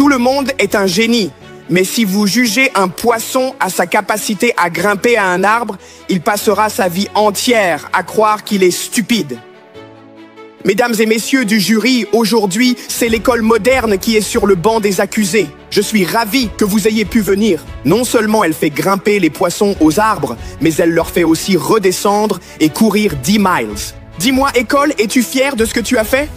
Tout le monde est un génie. Mais si vous jugez un poisson à sa capacité à grimper à un arbre, il passera sa vie entière à croire qu'il est stupide. Mesdames et messieurs du jury, aujourd'hui, c'est l'école moderne qui est sur le banc des accusés. Je suis ravi que vous ayez pu venir. Non seulement elle fait grimper les poissons aux arbres, mais elle leur fait aussi redescendre et courir 10 miles. Dis-moi, école, es-tu fier de ce que tu as fait?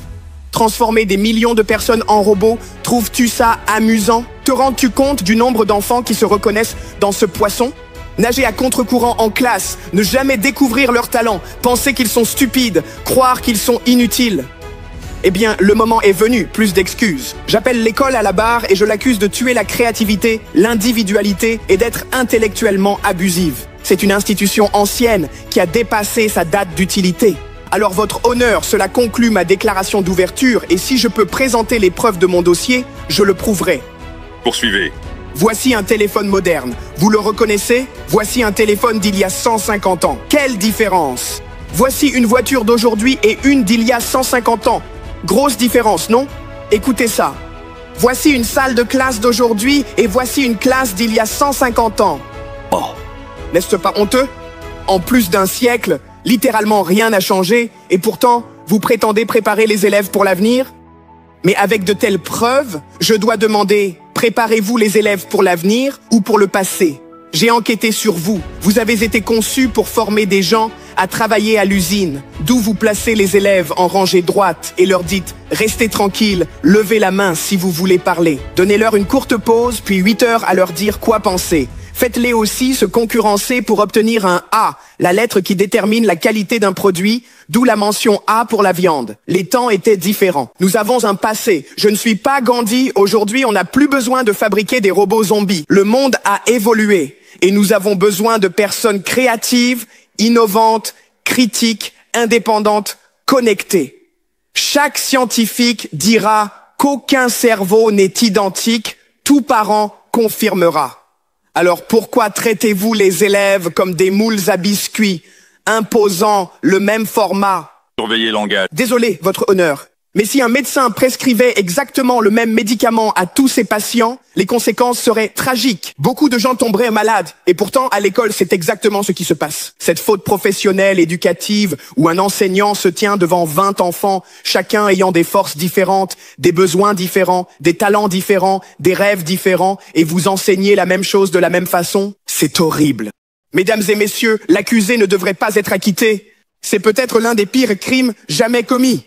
Transformer des millions de personnes en robots, trouves-tu ça amusant? Te rends-tu compte du nombre d'enfants qui se reconnaissent dans ce poisson? Nager à contre-courant en classe, ne jamais découvrir leurs talents, penser qu'ils sont stupides, croire qu'ils sont inutiles. Eh bien, le moment est venu, plus d'excuses. J'appelle l'école à la barre et je l'accuse de tuer la créativité, l'individualité et d'être intellectuellement abusive. C'est une institution ancienne qui a dépassé sa date d'utilité. Alors votre honneur, cela conclut ma déclaration d'ouverture et si je peux présenter les preuves de mon dossier, je le prouverai. Poursuivez. Voici un téléphone moderne. Vous le reconnaissez? Voici un téléphone d'il y a 150 ans. Quelle différence! Voici une voiture d'aujourd'hui et une d'il y a 150 ans. Grosse différence, non? Écoutez ça. Voici une salle de classe d'aujourd'hui et voici une classe d'il y a 150 ans. Oh! N'est-ce pas honteux? En plus d'un siècle, littéralement rien n'a changé et pourtant, vous prétendez préparer les élèves pour l'avenir? Mais avec de telles preuves, je dois demander, préparez-vous les élèves pour l'avenir ou pour le passé? J'ai enquêté sur vous. Vous avez été conçus pour former des gens à travailler à l'usine, d'où vous placez les élèves en rangée droite et leur dites « Restez tranquilles, levez la main si vous voulez parler ». Donnez-leur une courte pause, puis 8 heures à leur dire quoi penser. Faites-les aussi se concurrencer pour obtenir un A, la lettre qui détermine la qualité d'un produit, d'où la mention A pour la viande. Les temps étaient différents. Nous avons un passé. Je ne suis pas Gandhi. Aujourd'hui, on n'a plus besoin de fabriquer des robots zombies. Le monde a évolué et nous avons besoin de personnes créatives, innovantes, critiques, indépendantes, connectées. Chaque scientifique dira qu'aucun cerveau n'est identique. Tout parent confirmera. Alors pourquoi traitez-vous les élèves comme des moules à biscuits, imposant le même format? Surveillez langage. Désolé, votre honneur. Mais si un médecin prescrivait exactement le même médicament à tous ses patients, les conséquences seraient tragiques. Beaucoup de gens tomberaient malades. Et pourtant, à l'école, c'est exactement ce qui se passe. Cette faute professionnelle, éducative, où un enseignant se tient devant 20 enfants, chacun ayant des forces différentes, des besoins différents, des talents différents, des rêves différents, et vous enseignez la même chose de la même façon, c'est horrible. Mesdames et messieurs, l'accusé ne devrait pas être acquitté. C'est peut-être l'un des pires crimes jamais commis.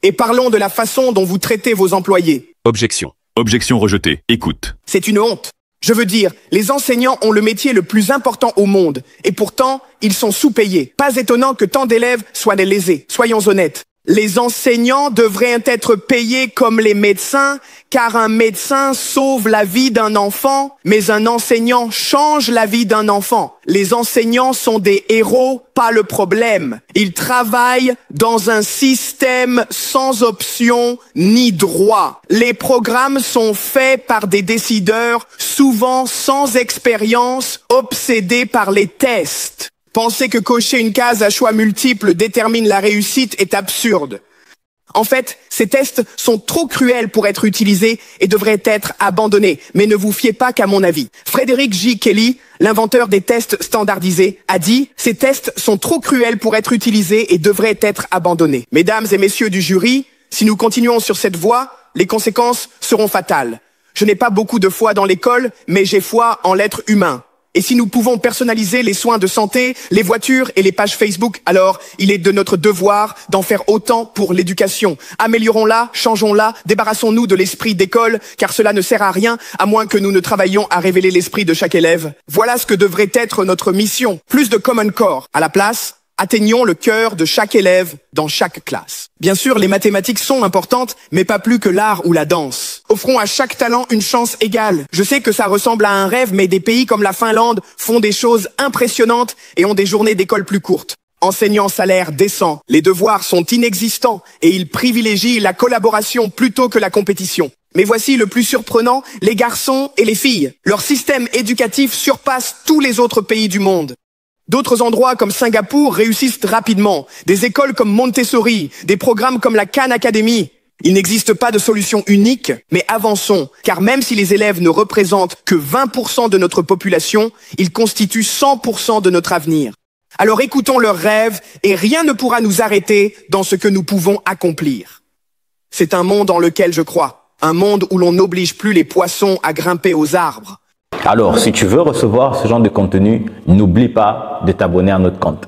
Et parlons de la façon dont vous traitez vos employés. Objection. Objection rejetée. Écoute. C'est une honte. Je veux dire, les enseignants ont le métier le plus important au monde. Et pourtant, ils sont sous-payés. Pas étonnant que tant d'élèves soient des lésés. Soyons honnêtes. Les enseignants devraient être payés comme les médecins, car un médecin sauve la vie d'un enfant, mais un enseignant change la vie d'un enfant. Les enseignants sont des héros, pas le problème. Ils travaillent dans un système sans option ni droit. Les programmes sont faits par des décideurs, souvent sans expérience, obsédés par les tests. Penser que cocher une case à choix multiples détermine la réussite est absurde. En fait, ces tests sont trop cruels pour être utilisés et devraient être abandonnés. Mais ne vous fiez pas qu'à mon avis. Frédéric J. Kelly, l'inventeur des tests standardisés, a dit « Ces tests sont trop cruels pour être utilisés et devraient être abandonnés ». Mesdames et messieurs du jury, si nous continuons sur cette voie, les conséquences seront fatales. Je n'ai pas beaucoup de foi dans l'école, mais j'ai foi en l'être humain. Et si nous pouvons personnaliser les soins de santé, les voitures et les pages Facebook, alors il est de notre devoir d'en faire autant pour l'éducation. Améliorons-la, changeons-la, débarrassons-nous de l'esprit d'école, car cela ne sert à rien, à moins que nous ne travaillions à révéler l'esprit de chaque élève. Voilà ce que devrait être notre mission. Plus de Common Core. À la place, atteignons le cœur de chaque élève dans chaque classe. Bien sûr, les mathématiques sont importantes, mais pas plus que l'art ou la danse. Offrons à chaque talent une chance égale. Je sais que ça ressemble à un rêve, mais des pays comme la Finlande font des choses impressionnantes et ont des journées d'école plus courtes. Enseignants salaire décent, les devoirs sont inexistants et ils privilégient la collaboration plutôt que la compétition. Mais voici le plus surprenant, les garçons et les filles. Leur système éducatif surpasse tous les autres pays du monde. D'autres endroits comme Singapour réussissent rapidement. Des écoles comme Montessori, des programmes comme la Khan Academy. Il n'existe pas de solution unique, mais avançons, car même si les élèves ne représentent que 20% de notre population, ils constituent 100% de notre avenir. Alors écoutons leurs rêves et rien ne pourra nous arrêter dans ce que nous pouvons accomplir. C'est un monde dans lequel je crois, un monde où l'on n'oblige plus les poissons à grimper aux arbres. Alors, si tu veux recevoir ce genre de contenu, n'oublie pas de t'abonner à notre compte.